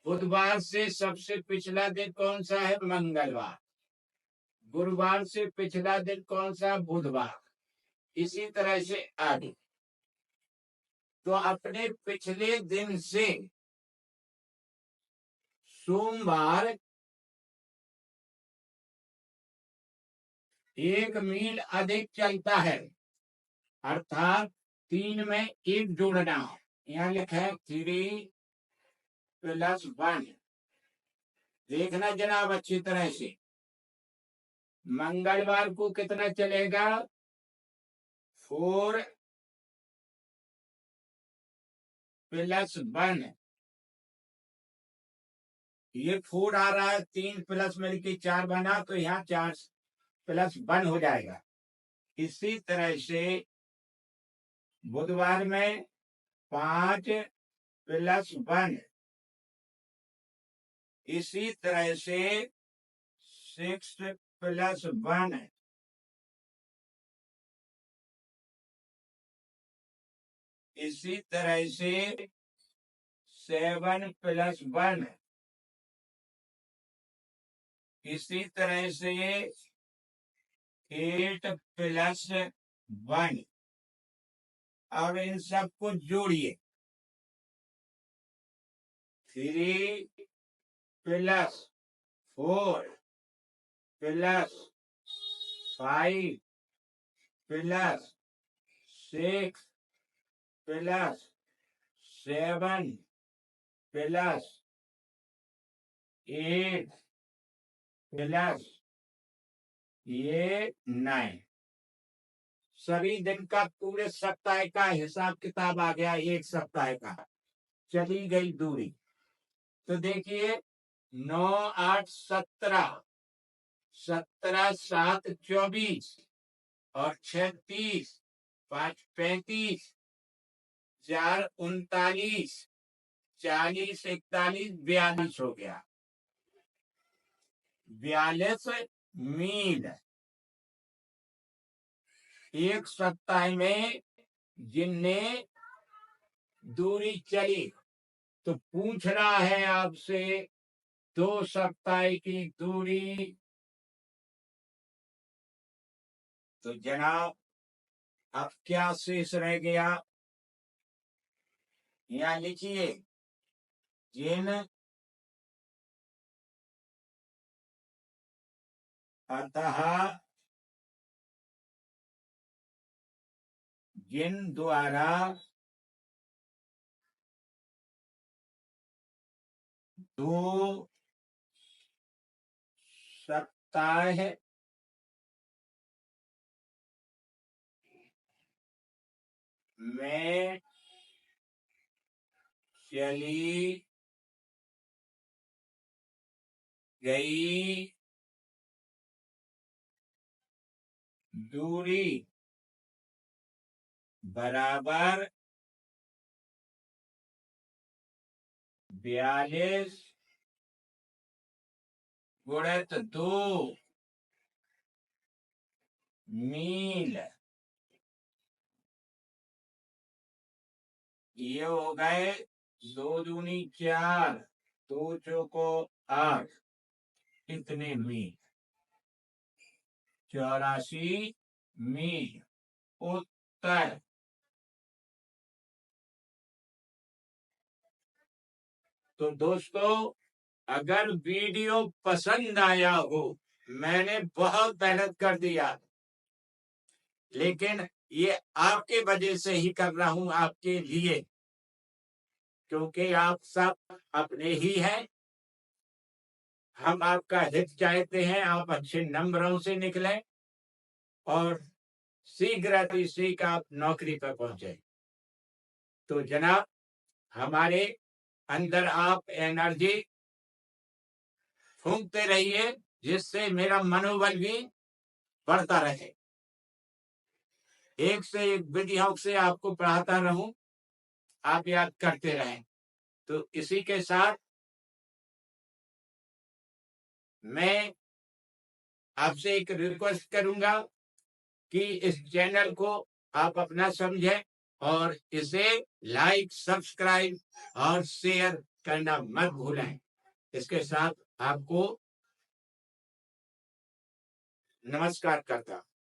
बुधवार से सबसे पिछला दिन कौन सा है? मंगलवार। गुरुवार से पिछला दिन कौन सा? बुधवार। इसी तरह से आगे। तो अपने पिछले दिन से सोमवार 1 मील अधिक चलता है, अर्थात 3 में 1 जोड़ना। यहाँ लिखा है 3 + 1। देखना जनाब अच्छी तरह से। मंगलवार को कितना चलेगा? 4 + 1। ये 4 आ रहा है, 3 प्लस मिलके 4 बना, तो यहाँ 4 + 1 हो जाएगा। इसी तरह से बुधवार में 5 + 1। इसी तरह से 6 + 1। इसी तरह से 7 + 1। इसी तरह से 8 + 1। अब इन सबको जोड़िए। 3 + 4 + 5 + 6 + 7 + 8 + ये 9। सभी दिन का पूरे सप्ताह का हिसाब किताब आ गया, एक सप्ताह का। चली गई दूरी। तो देखिए 9 8 17, 17 7 24 और 6 30, 5 35, 4 39, 40 41 42 हो गया। 42 मील। एक सप्ताह में जिनने दूरी चली, तो पूछ रहा है आपसे 2 सप्ताह की दूरी, तो जनाब अब क्या शेष रह गया? यहां लिखिए, जिन अतः जिन द्वारा 2 सप्ताह में चली गई दूरी बराबर 42 गुणित 2 मील। ये हो गए 2 दूनी 4, 2 चौको 8, कितने मील? 84 मील उत्तर। तो दोस्तों, अगर वीडियो पसंद आया हो, मैंने बहुत मेहनत कर दिया, लेकिन ये आपके वजह से ही कर रहा हूं, आपके लिए, क्योंकि आप सब अपने ही हैं। हम आपका हित चाहते हैं, आप अच्छे नंबरों से निकलें और शीघ्र शीघ्र आप नौकरी पर पहुंचे। तो जनाब, हमारे अंदर आप एनर्जी फूंकते रहिए, जिससे मेरा मनोबल भी बढ़ता रहे। एक से एक विधियों से आपको पढ़ाता रहूं, आप याद करते रहें। तो इसी के साथ मैं आपसे एक रिक्वेस्ट करूंगा कि इस चैनल को आप अपना समझें और इसे लाइक, सब्सक्राइब और शेयर करना मत भूलें। इसके साथ आपको नमस्कार करता हूं।